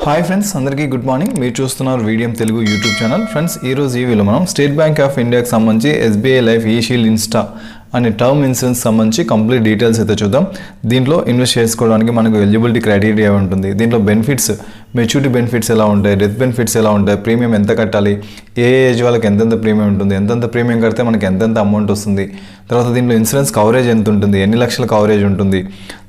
Hi friends, అందరికీ good morning. మీరు చూస్తున్నారు Veediyam Telugu YouTube channel. Friends, ఈరోజు ఈ వీడియోలో మనం స్టేట్ బ్యాంక్ ఆఫ్ ఇండియాకి సంబంధించి ఎస్బీఐ లైఫ్ ఈ షీల్డ్ ఇన్స్టా అనే టర్మ్ ఇన్సూరెన్స్ సంబంధించి కంప్లీట్ డీటెయిల్స్ అయితే చూద్దాం. దీంట్లో ఇన్వెస్ట్ చేసుకోవడానికి మనకు ఎలిజిబిలిటీ క్రైటీరియా ఉంటుంది. దీంట్లో బెనిఫిట్స్, మెచ్యూరిటీ బెనిఫిట్స్ ఎలా ఉంటాయి, డెత్ బెనిఫిట్స్ ఎలా ఉంటాయి, ప్రీమియం ఎంత కట్టాలి, ఏ ఏజ్ వాళ్ళకి ఎంతెంత ప్రీమియం ఉంటుంది, ఎంతెంత ప్రీమియం కడితే మనకి ఎంతెంత అమౌంట్ వస్తుంది, తర్వాత దీంట్లో ఇన్సూరెన్స్ కవరేజ్ ఎంత ఉంటుంది, ఎన్ని లక్షల కవరేజ్ ఉంటుంది,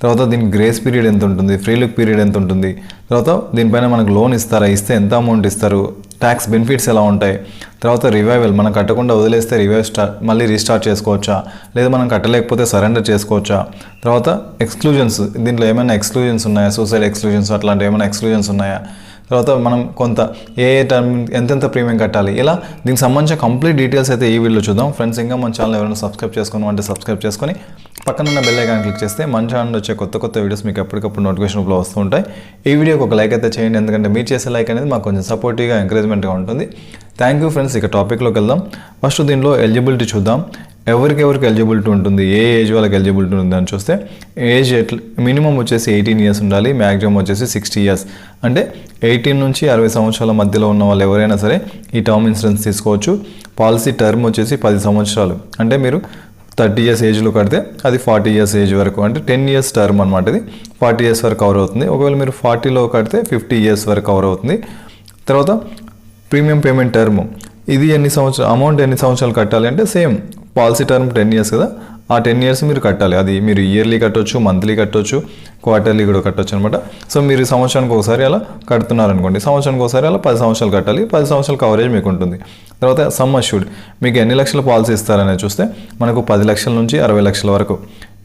తర్వాత దీనికి గ్రేస్ పీరియడ్ ఎంత ఉంటుంది, ఫ్రీ లుక్ పీరియడ్ ఎంత ఉంటుంది, తర్వాత దీనిపైన మనకు లోన్ ఇస్తారా, ఇస్తే ఎంత అమౌంట్ ఇస్తారు, ట్యాక్స్ బెనిఫిట్స్ ఎలా ఉంటాయి, తర్వాత రివైవల్ మనం కట్టకుండా వదిలేస్తే మళ్ళీ రీస్టార్ట్ చేసుకోవచ్చా, లేదా మనం కట్టలేకపోతే సరెండర్ చేసుకోవచ్చా, తర్వాత ఎక్స్క్లూజన్స్, దీంట్లో ఏమైనా ఎక్స్క్లూజన్స్ ఉన్నాయా, సూసైడ్ ఎక్స్క్లూజన్స్ అట్లాంటి ఏమైనా ఎక్స్క్లూజన్స్ ఉన్నాయా, తర్వాత మనం కొంత ఏ టర్మ్ ఎంతెంత ప్రీమియం కట్టాలి, ఇలా దీనికి సంబంధించిన కంప్లీట్ డీటెయిల్స్ అయితే ఈ వీడియోలో చూద్దాం. ఫ్రెండ్స్, ఇంకా మన ఛానల్ ఎవరైనా సబ్స్క్రైబ్ చేసుకున్నాం అంటే సబ్స్క్రైబ్ చేసుకొని పక్కన ఉన్న బెల్ ఐకాన్ క్లిక్ చేస్తే మన ఛానల్ వచ్చే కొత్త వీడియోస్ మీకు ఎప్పటికప్పుడు నోటిఫికేషన్ రూపంలో వస్తూ ఉంటాయి. ఈ వీడియోకి ఒక లైక్ అయితే చేయండి, ఎందుకంటే మీరు చేసే లైక్ అనేది మాకు కొంచెం సపోర్టివ్గా ఎంకరేజ్మెంట్గా ఉంటుంది. Thank you friends. ఇక టాపిక్లోకి వెళ్దాం. ఫస్ట్ దీనిలో ఎలిజిబిలిటీ చూద్దాం. ఎవరికి ఎలిజిబిలిటీ ఉంటుంది, ఏ ఏజ్ వాళ్ళకి ఎలిజిబిలిటీ ఉంటుంది అని చూస్తే ఏజ్ మినిమం వచ్చేసి 18 ఇయర్స్ ఉండాలి, మ్యాక్సిమం వచ్చేసి 60 ఇయర్స్. అంటే 18 నుంచి 60 సంవత్సరాల మధ్యలో ఉన్న వాళ్ళు ఎవరైనా సరే ఈ టర్మ్ ఇన్సూరెన్స్ తీసుకోవచ్చు. పాలసీ టర్మ్ వచ్చేసి 10 సంవత్సరాలు. అంటే మీరు 30 ఇయర్స్ ఏజ్లో కడితే అది 40 ఇయర్స్ ఏజ్ వరకు, అంటే 10 ఇయర్స్ టర్మ్ అనమాట. ఇది 40 ఇయర్స్ వరకు కవర్ అవుతుంది. ఒకవేళ మీరు 40లో కడితే 50 ఇయర్స్ వరకు కవర్ అవుతుంది. తర్వాత ప్రీమియం పేమెంట్ టర్మ్, ఇది అమౌంట్ ఎన్ని సంవత్సరాలు కట్టాలి అంటే సేమ్ పాలసీ టర్మ్ 10 ఇయర్స్ కదా, ఆ 10 ఇయర్స్ మీరు కట్టాలి. అది మీరు ఇయర్లీ కట్టవచ్చు, మంత్లీ కట్టవచ్చు, క్వార్టర్లీ కూడా కట్టవచ్చు అనమాట. సో మీరు సంవత్సరానికి ఒకసారి అలా కడుతున్నారనుకోండి, సంవత్సరానికి ఒకసారి అలా 10 సంవత్సరాలు కట్టాలి. 10 సంవత్సరాల కవరేజ్ మీకు ఉంటుంది. తర్వాత సమ్ అష్యూర్డ్, మీకు ఎన్ని లక్షల పాలసీ ఇస్తారనేది చూస్తే మనకు 10 లక్షల నుంచి 60 లక్షల వరకు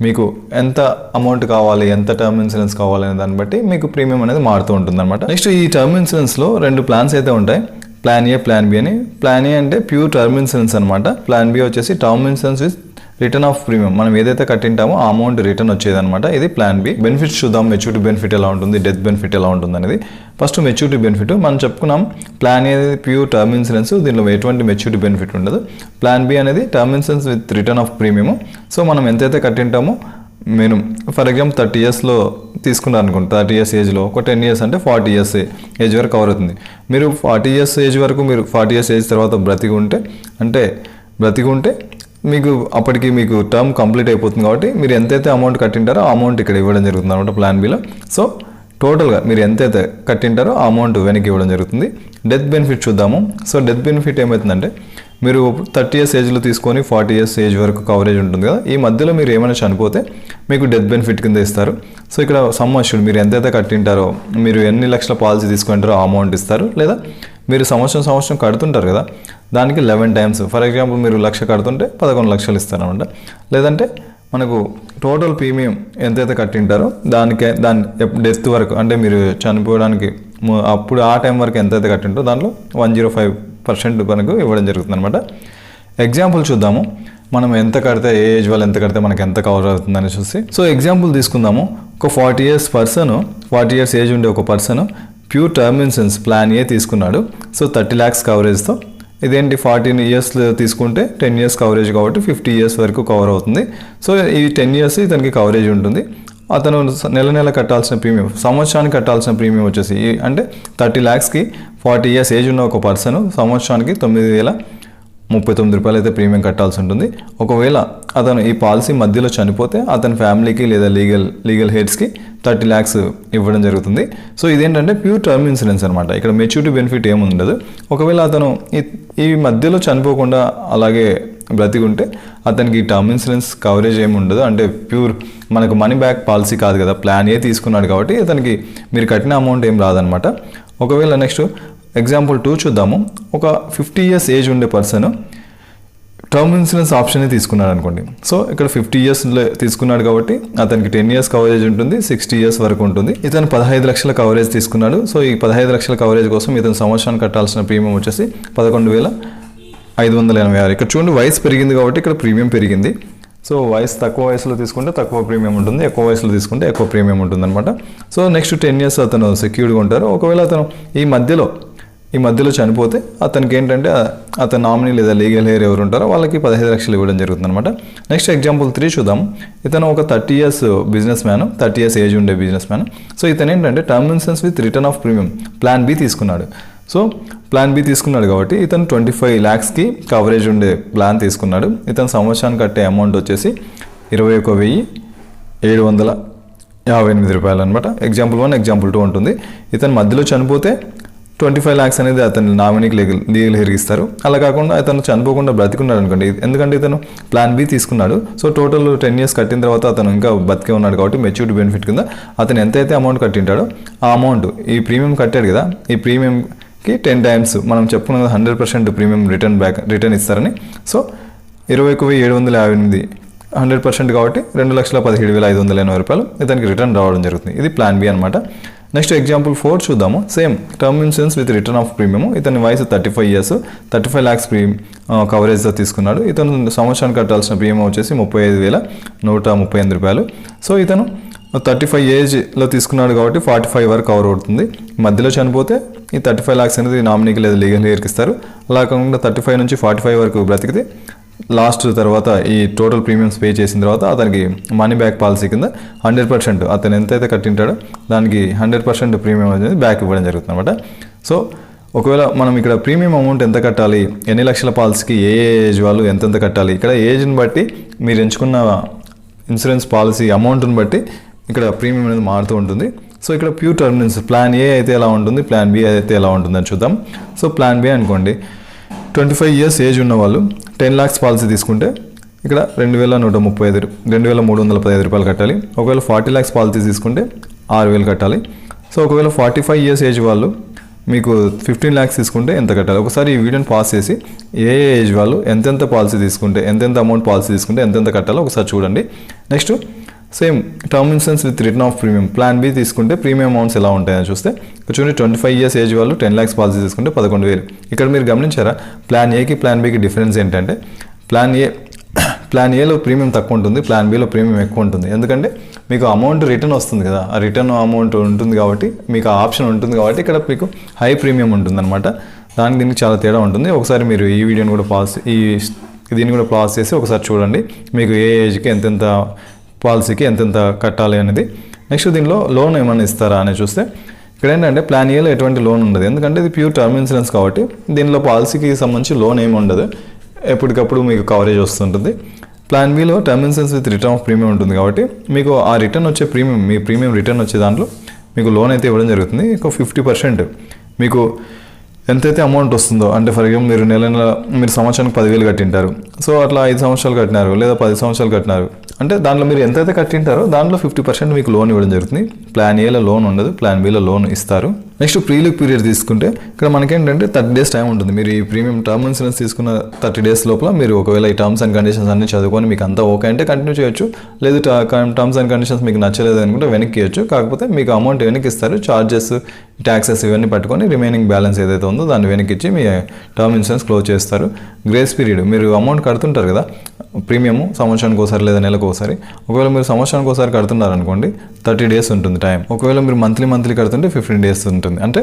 మీకు ఎంత అమౌంట్ కావాలి, ఎంత టర్మ్ ఇన్సూరెన్స్ కావాలి అనే దాన్ని బట్టి మీకు ప్రీమియం అనేది మారుతూ ఉంటుంది అనమాట. నెక్స్ట్ ఈ టర్మ్ ఇన్సూరెన్స్లో 2 ప్లాన్స్ అయితే ఉంటాయి, ప్లాన్ ఏ, ప్లాన్ బి అని. ప్లాన్ ఏ అంటే ప్యూర్ టర్మ్ ఇన్సూరెన్స్ అనమాట. ప్లాన్ బి వచ్చేసి term insurance with return of premium, మనం ఏదైతే కట్టింటామో ఆ అమౌంట్ రిటర్న్ వచ్చేదనమాట. ఇది ప్లాన్ బి. బెనిఫిట్స్ చూద్దాం, మెచ్యూరిటీ బెనిఫిట్ ఎలా ఉంటుంది, డెత్ బెనిఫిట్ ఎలా ఉంటుంది అనేది. ఫస్ట్ మెచ్యూరిటీ బెనిఫిట్ మనం చెప్పుకున్నాం. Plan A pure term insurance, దీనిలో ఎటువంటి మెచ్యూరిటీ బెనిఫిట్ ఉండదు. ప్లాన్ బి అనేది term insurance with return of premium. So మనం ఎంతైతే కట్టింటామో మినిమం, ఫర్ ఎగ్జాంపుల్ 30 ఇయర్స్లో తీసుకున్నారు అనుకోండి, 30 ఇయర్స్ ఏజ్లో ఒక 10 ఇయర్స్ అంటే 40 ఇయర్స్ ఏజ్ వరకు కవర్ అవుతుంది. మీరు 40 ఇయర్స్ ఏజ్ వరకు, మీరు 40 ఇయర్స్ ఏజ్ తర్వాత బ్రతికి ఉంటే మీకు అప్పటికి మీకు టర్మ్ కంప్లీట్ అయిపోతుంది. కాబట్టి మీరు ఎంతైతే అమౌంట్ కట్టింటారో ఆ అమౌంట్ ఇక్కడ ఇవ్వడం జరుగుతుంది అనమాట ప్లాన్ బిలో. సో టోటల్గా మీరు ఎంతైతే కట్టింటారో ఆ అమౌంట్ వెనక్కి ఇవ్వడం జరుగుతుంది. డెత్ బెనిఫిట్ చూద్దాము. సో డెత్ బెనిఫిట్ ఏమవుతుందంటే, మీరు 30 ఇయర్స్ ఏజ్లో తీసుకొని 40 ఇయర్స్ ఏజ్ వరకు కవరేజ్ ఉంటుంది కదా, ఈ మధ్యలో మీరు ఏమైనా చనిపోతే మీకు డెత్ బెనిఫిట్ కింద ఇస్తారు. సో ఇక్కడ సమ్ అష్యూర్డ్, మీరు ఎంతైతే కట్టింటారో, మీరు ఎన్ని లక్షల పాలసీ తీసుకుంటారో ఆ అమౌంట్ ఇస్తారు. లేదా మీరు సంవత్సరం కడుతుంటారు కదా, దానికి 11 టైమ్స్. ఫర్ ఎగ్జాంపుల్ మీరు 1,00,000 కడుతుంటే 11 లక్షలు ఇస్తారనమాట. లేదంటే మనకు టోటల్ ప్రీమియం ఎంతైతే కట్టింటారో దాని డెత్ వరకు, అంటే మీరు చనిపోవడానికి అప్పుడు ఆ టైం వరకు ఎంతైతే కట్టింటారో దాంట్లో 105% వరకు ఇవ్వడం జరుగుతుంది అనమాట. ఎగ్జాంపుల్ చూద్దాము. మనం ఎంత కడితే, ఏ ఏజ్ వాళ్ళు ఎంత కడితే మనకి ఎంత కవర్ అవుతుందని చూసి. సో ఎగ్జాంపుల్ తీసుకుందాము. ఒక 40 ఇయర్స్ ఏజ్ ఉండే ఒక person pure term insurance plan ఏ తీసుకున్నాడు. సో 30 lakhs కవరేజ్తో. ఇదేంటి 14 ఇయర్స్ తీసుకుంటే 10 ఇయర్స్ కవరేజ్ కాబట్టి 50 ఇయర్స్ వరకు కవర్ అవుతుంది. సో ఈ 10 ఇయర్స్ ఇతనికి కవరేజ్ ఉంటుంది. అతను నెల కట్టాల్సిన ప్రీమియం, సంవత్సరానికి కట్టాల్సిన ప్రీమియం వచ్చేసి అంటే 30 lakhsకి 40 ఇయర్స్ ఏజ్ ఉన్న ఒక పర్సన్ సంవత్సరానికి 9,039 రూపాయలు అయితే ప్రీమియం కట్టాల్సి ఉంటుంది. ఒకవేళ అతను ఈ పాలసీ మధ్యలో చనిపోతే అతని ఫ్యామిలీకి లేదా లీగల్ హెడ్స్కి 30 lakhs ఇవ్వడం జరుగుతుంది. సో ఇదేంటంటే ప్యూర్ టర్మ్ ఇన్సూరెన్స్ అనమాట. ఇక్కడ మెచ్యూరిటీ బెనిఫిట్ ఏముండదు. ఒకవేళ అతను ఈ మధ్యలో చనిపోకుండా అలాగే బ్రతికి ఉంటే అతనికి టర్మ్ ఇన్సూరెన్స్ కవరేజ్ ఏమి ఉండదు. అంటే ప్యూర్ మనకు మనీ బ్యాక్ పాలసీ కాదు కదా, ప్లాన్ ఏ తీసుకున్నాడు కాబట్టి అతనికి మీరు కట్టిన అమౌంట్ ఏం రాదనమాట. ఒకవేళ నెక్స్ట్ ఎగ్జాంపుల్ 2 చూద్దాము. ఒక 50 ఇయర్స్ ఏజ్ ఉండే పర్సన్ టర్మ్ ఇన్సూరెన్స్ ఆప్షన్ తీసుకున్నాడు అనుకోండి. సో ఇక్కడ 50 ఇయర్స్ తీసుకున్నాడు కాబట్టి అతనికి 10 ఇయర్స్ కవరేజ్ ఉంటుంది, 60 ఇయర్స్ వరకు ఉంటుంది. ఇతను 15 లక్షల కవరేజ్ తీసుకున్నాడు. సో ఈ 15 లక్షల కవరేజ్ కోసం ఇతను సంవత్సరానికి కట్టాల్సిన ప్రీమియం వచ్చేసి 11,586. ఇక్కడ చూడండి, వయసు పెరిగింది కాబట్టి ఇక్కడ ప్రీమియం పెరిగింది. సో తక్కువ వయసులో తీసుకుంటే తక్కువ ప్రీమియం ఉంటుంది, ఎక్కువ వయసులో తీసుకుంటే ఎక్కువ ప్రీమియం ఉంటుంది అనమాట. సో నెక్స్ట్ 10 ఇయర్స్ అతను సెక్యూర్డ్గా ఉంటారు. ఒకవేళ అతను ఈ మధ్యలో ఈ మధ్యలో చనిపోతే అతనికి ఏంటంటే అతని నామినీ లేదా లీగల్ హెయిర్ ఎవరు ఉంటారో వాళ్ళకి 15 లక్షలు ఇవ్వడం జరుగుతుంది అనమాట. నెక్స్ట్ ఎగ్జాంపుల్ 3 చూద్దాం. ఇతను ఒక 30 years business man, 30 years age ఉండే బిజినెస్ మ్యాన్. సో ఇతను ఏంటంటే term insurance with return of premium plan B తీసుకున్నాడు. సో ప్లాన్ బి తీసుకున్నాడు కాబట్టి ఇతను 25 lakhsకి కవరేజ్ ఉండే ప్లాన్ తీసుకున్నాడు. ఇతను సంవత్సరానికి కట్టే అమౌంట్ వచ్చేసి 21,758 రూపాయలు అనమాట. ఎగ్జాంపుల్ 1, ఎగ్జాంపుల్ 2 ఉంటుంది. ఇతను మధ్యలో చనిపోతే 25 lakhs అనేది అతని నామినీకి లీగల్ హెయిర్ ఇస్తారు. అలా కాకుండా అతను చనిపోకుండా బ్రతికున్నాడు అనుకోండి, ఎందుకంటే ఇతను ప్లాన్ బి తీసుకున్నాడు. సో టోటల్ 10 years కట్టిన తర్వాత అతను ఇంకా బతికే ఉన్నాడు కాబట్టి మెచ్యూరిటీ బెనిఫిట్ కింద అతను ఎంతైతే అమౌంట్ కట్టింటాడో ఆ అమౌంట్ ఈ ప్రీమియం కట్టాడు కదా, ఈ ప్రీమియంకి 10 times మనం చెప్పుకున్న 100% ప్రీమియం రిటర్న్ ఇస్తారని. సో 21,758 100% కాబట్టి 2,17,580 రూపాయలు ఇతనికి రిటర్న్ రావడం జరుగుతుంది. ఇది ప్లాన్ బి అనమాట. నెక్స్ట్ ఎగ్జాంపుల్ 4 చూద్దాము. Same term insurance with return of premium. ఇతని వయసు 35 years, 35 lakhs కవరేజ్తో తీసుకున్నాడు. ఇతను సంవత్సరానికి కట్టాల్సిన ప్రీమియం వచ్చేసి 35,138 రూపాయలు. సో ఇతను 35 ఏజ్లో తీసుకున్నాడు కాబట్టి 45 వరకు కవర్ అవుతుంది. మధ్యలో చనిపోతే ఈ 35 lakhs అనేది నామినీకి లేదా లీగల్ హెయిర్కి ఇస్తారు. అలా కాకుండా 35 నుంచి 45 వరకు బ్రతికితే లాస్ట్ తర్వాత ఈ టోటల్ ప్రీమియమ్స్ పే చేసిన తర్వాత అతనికి మనీ బ్యాక్ పాలసీ కింద 100% అతను ఎంతైతే కట్టింటాడో దానికి 100% ప్రీమియం అనేది బ్యాక్ ఇవ్వడం జరుగుతుంది అనమాట. సో ఒకవేళ మనం ఇక్కడ ప్రీమియం అమౌంట్ ఎంత కట్టాలి, ఎన్ని లక్షల పాలసీకి ఏ ఏజ్ వాళ్ళు ఎంతెంత కట్టాలి, ఇక్కడ ఏజ్ని బట్టి మీరు ఎంచుకున్న ఇన్సూరెన్స్ పాలసీ అమౌంట్ని బట్టి ఇక్కడ ప్రీమియం అనేది మారుతూ ఉంటుంది. సో ఇక్కడ ప్యూర్ టర్మ్ ఇన్సూరెన్స్ ప్లాన్ ఏ అయితే ఎలా ఉంటుంది, ప్లాన్ బి అయితే ఎలా ఉంటుందని చూద్దాం. సో ప్లాన్ బి అనుకోండి, 25 years ఏజ్ ఉన్న వాళ్ళు 10 lakhs పాలసీ తీసుకుంటే ఇక్కడ 2,315 రూపాయలు కట్టాలి. ఒకవేళ 40 lakhs పాలసీ తీసుకుంటే 6,000 కట్టాలి. సో ఒకవేళ 45 years ఏజ్ వాళ్ళు మీకు 15 lakhs తీసుకుంటే ఎంత కట్టాలి? ఒకసారి ఈ వీడియోని పాస్ చేసి ఏ ఏజ్ వాళ్ళు ఎంతెంత పాలసీ తీసుకుంటే ఎంతెంత అమౌంట్ పాలసీ తీసుకుంటే ఎంతెంత కట్టాలో ఒకసారి చూడండి. Next same term insurance with return of premium plan B తీసుకుంటే ప్రీమియం అమౌంట్స్ ఎలా ఉంటాయని చూస్తే చూడండి, 25 years ఏజ్ వాళ్ళు 10 lakhs పాలసీ తీసుకుంటే 11,000. ఇక్కడ మీరు గమనించారా ప్లాన్ ఏకి ప్లాన్ బికి డిఫరెన్స్ ఏంటంటే ప్లాన్ ఏలో ప్రీమియం తక్కువ ఉంటుంది, ప్లాన్ బిలో ప్రీమియం ఎక్కువ ఉంటుంది. ఎందుకంటే మీకు అమౌంట్ రిటర్న్ వస్తుంది కదా, ఆ రిటర్న్ అమౌంట్ ఉంటుంది కాబట్టి మీకు ఆ ఆప్షన్ ఉంటుంది కాబట్టి ఇక్కడ మీకు హై ప్రీమియం ఉంటుంది అనమాట. దీనికి చాలా తేడా ఉంటుంది. ఒకసారి మీరు ఈ వీడియోని కూడా దీన్ని కూడా పాస్ చేసి ఒకసారి చూడండి మీకు ఏ ఏజ్కి ఎంతెంత పాలసీకి ఎంతెంత కట్టాలి అనేది. నెక్స్ట్ దీనిలో లోన్ ఏమైనా ఇస్తారా అని చూస్తే ఇక్కడ ఏంటంటే ప్లాన్ ఏలో ఎటువంటి లోన్ ఉండదు, ఎందుకంటే ఇది ప్యూర్ టర్మ్ ఇన్సూరెన్స్ కాబట్టి దీనిలో పాలసీకి సంబంధించి లోన్ ఏమి ఉండదు, ఎప్పటికప్పుడు మీకు కవరేజ్ వస్తుంటుంది. Plan below term insurance with return of premium ఉంటుంది కాబట్టి మీకు ఆ రిటర్న్ వచ్చే మీ ప్రీమియం రిటర్న్ వచ్చే దాంట్లో మీకు లోన్ అయితే ఇవ్వడం జరుగుతుంది. ఇంకో 50% మీకు ఎంతైతే అమౌంట్ వస్తుందో, అంటే ఫర్ ఎగ్జాంపుల్ మీరు సంవత్సరానికి 10,000 కట్టింటారు. సో అట్లా 5 సంవత్సరాలు కట్టినారు లేదా 10 సంవత్సరాలు కట్టినారు అంటే దాంట్లో మీరు ఎంతైతే కట్టింటారో దాంట్లో 50% మీకు లోన్ ఇవ్వడం జరుగుతుంది. ప్లాన్ ఏలో లోన్ ఉండదు, ప్లాన్ బిలో లోన్ ఇస్తారు. నెక్స్ట్ ప్రీలుక్ పీరియడ్ తీసుకుంటే ఇక్కడ మనకేంటంటే 30 days టైం ఉంటుంది. మీరు ఈ ప్రీమియం టర్మ్ ఇన్సూరెన్స్ తీసుకున్న 30 days లోపల మీరు ఒకవేళ ఈ టర్మ్స్ అండ్ కండిషన్స్ అన్ని చదువుకొని మీకు అంతా ఓకే అంటే కంటిన్యూ చేయొచ్చు, లేదు టర్మ్స్ అండ్ కండిషన్స్ మీకు నచ్చలేదు అనుకుంటే వెనక్కి ఇవ్వచ్చు. కాకపోతే మీకు అమౌంట్ వెనక్కి ఇస్తారు, చార్జెస్ ట్యాక్సెస్ ఇవన్నీ పట్టుకొని రిమైనింగ్ బ్యాలెన్స్ ఏదైతే ఉందో దాన్ని వెనక్కి ఇచ్చి మీ టర్మ్ ఇన్సూరెన్స్ క్లోజ్ చేస్తారు. గ్రేస్ పీరియడ్ మీరు అమౌంట్ కడుతుంటారు కదా ప్రీమియము సంవత్సరానికి ఒకసారి లేదా నెలకు ఒకసారి, ఒకవేళ మీరు సంవత్సరానికి ఒకసారి కడుతున్నారు అనుకోండి 30 days ఉంటుంది టైం. ఒకవేళ మీరు మంత్లీ కడుతుంటే 15 days ఉంటుంది. అంటే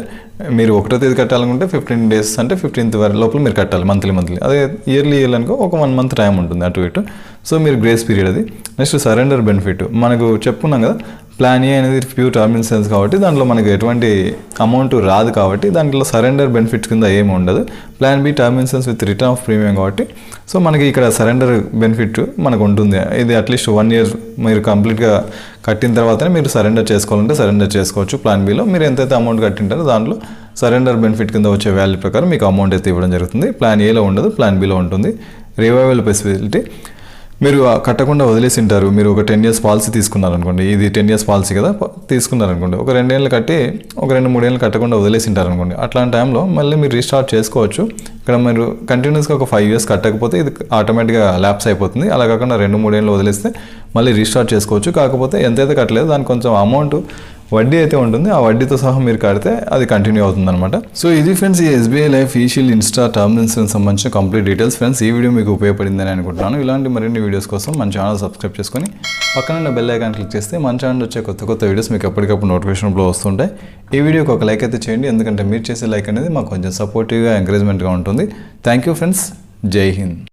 మీరు 1వ తేదీ కట్టాలనుకుంటే 15 days అంటే 15th వరకు లోపల మీరు కట్టాలి మంత్లీ. అదే ఇయర్లీ అనుకో ఒక 1 month టైం ఉంటుంది అటు ఇటు. సో మీరు గ్రేస్ పీరియడ్ అది. నెక్స్ట్ సరెండర్ బెనిఫిట్ మనకు చెప్పుకున్నాం కదా, ప్లాన్ ఏ అనేది ప్యూర్ టర్మ్ ఇన్సూరెన్స్ కాబట్టి దాంట్లో మనకు ఎటువంటి అమౌంట్ రాదు కాబట్టి దాంట్లో సరెండర్ బెనిఫిట్స్ కింద ఏమి ఉండదు. Plan B term insurance with return of premium కాబట్టి సో మనకి ఇక్కడ సరెండర్ బెనిఫిట్ మనకు ఉంటుంది. ఇది అట్లీస్ట్ 1 year మీరు కంప్లీట్గా కట్టిన తర్వాతనే మీరు సరెండర్ చేసుకోవాలంటే సరెండర్ చేసుకోవచ్చు. ప్లాన్ బిలో మీరు ఎంతైతే అమౌంట్ కట్టింటారో దాంట్లో సరెండర్ బెనిఫిట్ కింద వచ్చే వాల్యూ ప్రకారం మీకు అమౌంట్ అయితే ఇవ్వడం జరుగుతుంది. ప్లాన్ ఏలో ఉండదు, ప్లాన్ బిలో ఉంటుంది. రివైవల్ ఫెసిలిటీ మీరు కట్టకుండా వదిలేసి ఉంటారు. మీరు ఒక 10 years పాలసీ తీసుకున్నారనుకోండి, ఇది 10 years పాలసీ కదా తీసుకున్నారనుకోండి, ఒక 2 ఏళ్ళు కట్టి ఒక 2-3 ఏళ్ళు కట్టకుండా వదిలేసి ఉంటారనుకోండి, అట్లాంటి టైంలో మళ్ళీ మీరు రీస్టార్ట్ చేసుకోవచ్చు. ఇక్కడ మీరు కంటిన్యూస్గా ఒక 5 years కట్టకపోతే ఇది ఆటోమేటిక్గా ల్యాప్స్ అయిపోతుంది. అలా కాకుండా 2-3 ఏళ్ళు వదిలేస్తే మళ్ళీ రీస్టార్ట్ చేసుకోవచ్చు. కాకపోతే ఎంతైతే కట్టలేదు దానికి కొంచెం అమౌంట్ వడ్డీ అయితే ఉంటుంది, ఆ వడ్డీతో సహా మీరు కడితే అది కంటిన్యూ అవుతుంది అనమాట. సో ఇది ఫ్రెండ్స్ ఈ SBI life eShield insta term insurance సంబంధించిన కంప్లీట్ డీటెయిల్స్. ఫ్రెండ్స్ ఈ వీడియో మీకు ఉపయోగపడిందని అనుకుంటున్నాను. ఇలాంటి మరిన్ని వీడియోస్ కోసం మన ఛానల్ సబ్స్క్రైబ్ చేసుకొని పక్కన బెల్ ఐకాన్ క్లిక్ చేస్తే మన ఛానల్ వచ్చే కొత్త వీడియోస్ మీకు ఎప్పటికప్పుడు నోటిఫికేషన్లో వస్తుంటాయి. ఈ వీడియోకి ఒక లైక్ అయితే చేయండి, ఎందుకంటే మీరు చేసే లైక్ అనేది మాకు కొంచెం సపోర్టివ్గా ఎంకరేజ్మెంట్గా ఉంటుంది. Thank you friends. జై హింద్.